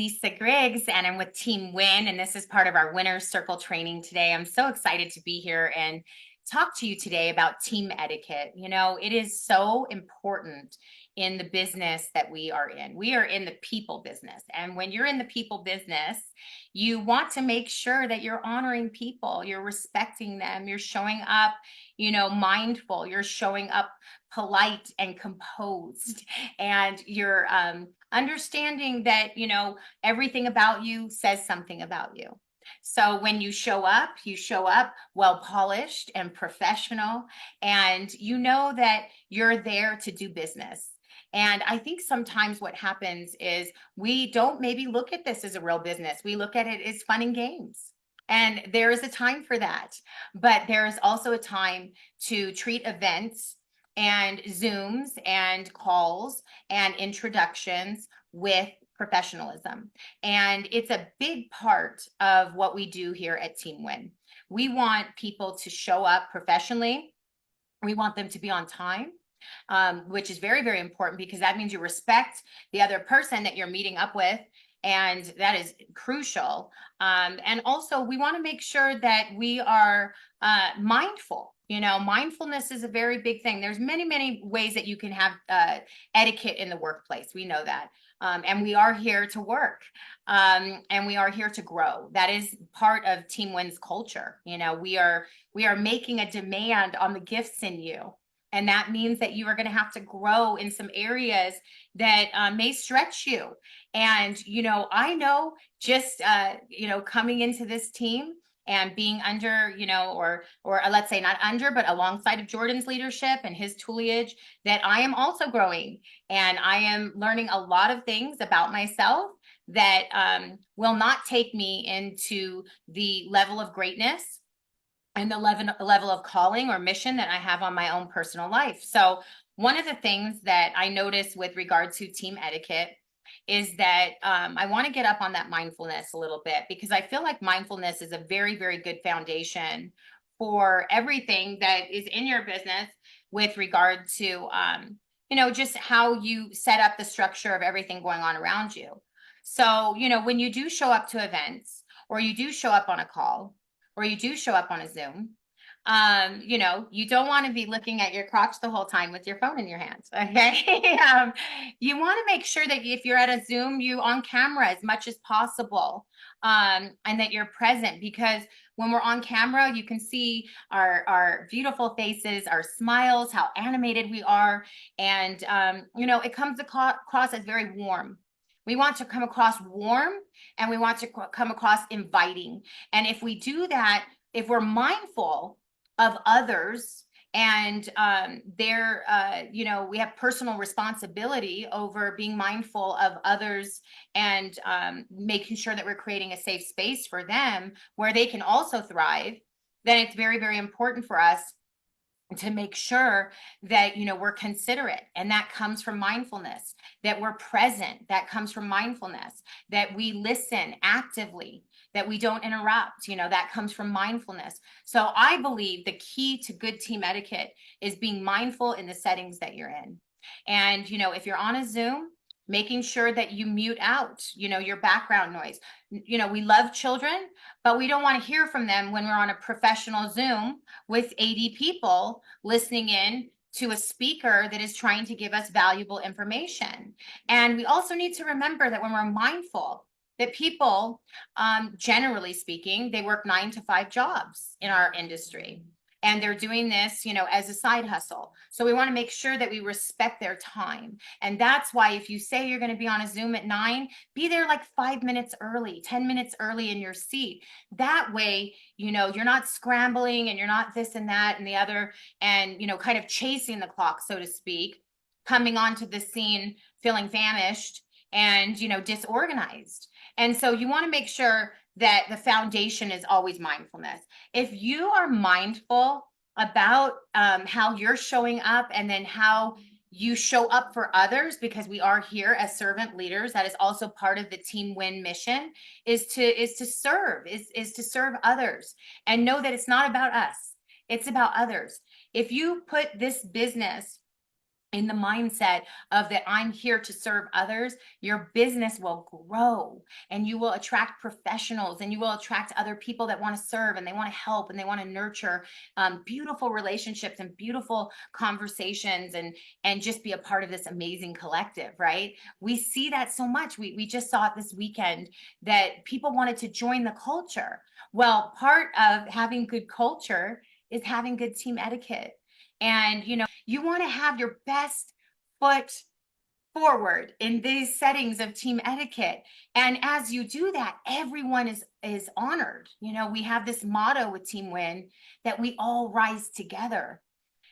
Lisa Griggs, and I'm with Team Win, and this is part of our Winner's Circle training today. I'm so excited to be here and talk to you today about team etiquette. You know, it is so important in the business that we are in. We are in the people business. And when you're in the people business, you want to make sure that you're honoring people, you're respecting them, you're showing up, mindful, you're showing up polite and composed, and you're understanding that, everything about you says something about you. So when you show up well polished and professional, and you know that you're there to do business. And I think sometimes what happens is we don't maybe look at this as a real business. We look at it as fun and games. And there is a time for that. But there is also a time to treat events and Zooms and calls and introductions with professionalism. And it's a big part of what we do here at Team Win. We want people to show up professionally. We want them to be on time, which is very, very important because that means you respect the other person that you're meeting up with. And that is crucial. And also, we want to make sure that we are mindful. Mindfulness is a very big thing. There's many, many ways that you can have etiquette in the workplace. We know that. And we are here to work, and we are here to grow. That is part of Team Win's culture. We are making a demand on the gifts in you. And that means that you are going to have to grow in some areas that may stretch you. And, I know just, coming into this team and being under, or let's say not under, but alongside of Jordan's leadership and his toolage, that I am also growing. And I am learning a lot of things about myself that will not take me into the level of greatness and the level of calling or mission that I have on my own personal life. So one of the things that I notice with regard to team etiquette is that I want to get up on that mindfulness a little bit, because I feel like mindfulness is a very, very good foundation for everything that is in your business with regard to, just how you set up the structure of everything going on around you. So, when you do show up to events, or you do show up on a call, or you do show up on a Zoom, you don't want to be looking at your crotch the whole time with your phone in your hands. Okay. You want to make sure that if you're at a Zoom, you on camera as much as possible, and that you're present, because when we're on camera, you can see our beautiful faces, our smiles, how animated we are. And, it comes across as very warm. We want to come across warm, and we want to come across inviting. And if we do that, if we're mindful of others, and we have personal responsibility over being mindful of others, and making sure that we're creating a safe space for them where they can also thrive, then it's very, very important for us to make sure that we're considerate, and that comes from mindfulness. That we're present, that comes from mindfulness. That we listen actively, that we don't interrupt, that comes from mindfulness. So I believe the key to good team etiquette is being mindful in the settings that you're in. And if you're on a Zoom, making sure that you mute out your background noise. We love children, but we don't want to hear from them when we're on a professional Zoom with 80 people listening in to a speaker that is trying to give us valuable information. And we also need to remember that when we're mindful, that people, generally speaking, they work 9 to 5 jobs in our industry. And they're doing this, as a side hustle. So we want to make sure that we respect their time. And that's why if you say you're going to be on a Zoom at 9, be there like 5 minutes early, 10 minutes early in your seat. That way, you're not scrambling, and you're not this and that and the other, and, kind of chasing the clock, so to speak, coming onto the scene feeling famished and, disorganized. And so you want to make sure that the foundation is always mindfulness. If you are mindful about how you're showing up, and then how you show up for others, because we are here as servant leaders, that is also part of the Team Win mission, is to serve others, and know that it's not about us, it's about others. If you put this business in the mindset of that I'm here to serve others, your business will grow and you will attract professionals and you will attract other people that want to serve and they want to help and they want to nurture beautiful relationships and beautiful conversations and just be a part of this amazing collective, right? We see that so much. We just saw it this weekend that people wanted to join the culture. Well, part of having good culture is having good team etiquette. And, you want to have your best foot forward in these settings of team etiquette. And as you do that, everyone is honored. We have this motto with Team Win that we all rise together.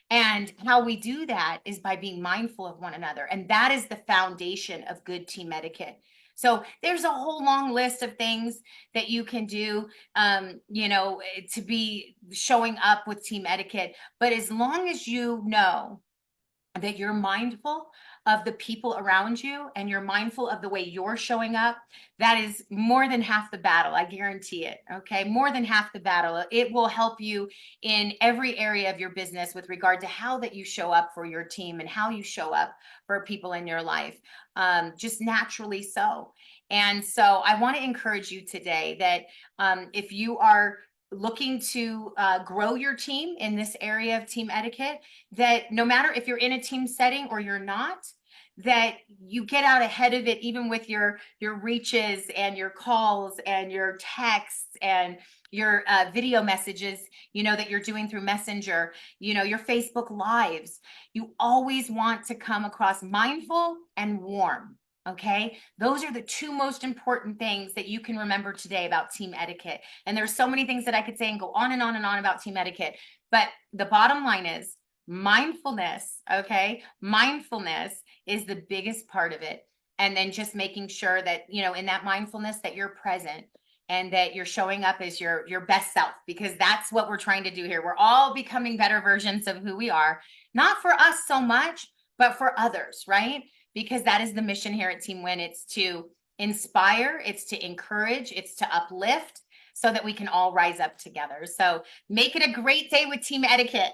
And how we do that is by being mindful of one another. And that is the foundation of good team etiquette. So there's a whole long list of things that you can do, to be showing up with team etiquette. But as long as you know that you're mindful of the people around you and you're mindful of the way you're showing up, that is more than half the battle. I guarantee it. Okay. More than half the battle. It will help you in every area of your business with regard to how that you show up for your team and how you show up for people in your life. Just naturally so. And so I want to encourage you today that if you are looking to grow your team in this area of team etiquette, that no matter if you're in a team setting or you're not, that you get out ahead of it, even with your reaches and your calls and your texts and your video messages, that you're doing through Messenger, your Facebook lives. You always want to come across mindful and warm. Okay. Those are the two most important things that you can remember today about team etiquette. And there's so many things that I could say and go on and on and on about team etiquette. But the bottom line is mindfulness. Okay. Mindfulness is the biggest part of it. And then just making sure that, in that mindfulness that you're present and that you're showing up as your best self, because that's what we're trying to do here. We're all becoming better versions of who we are, not for us so much, but for others, right? Because that is the mission here at Team Win. It's to inspire, it's to encourage, it's to uplift so that we can all rise up together. So make it a great day with team etiquette.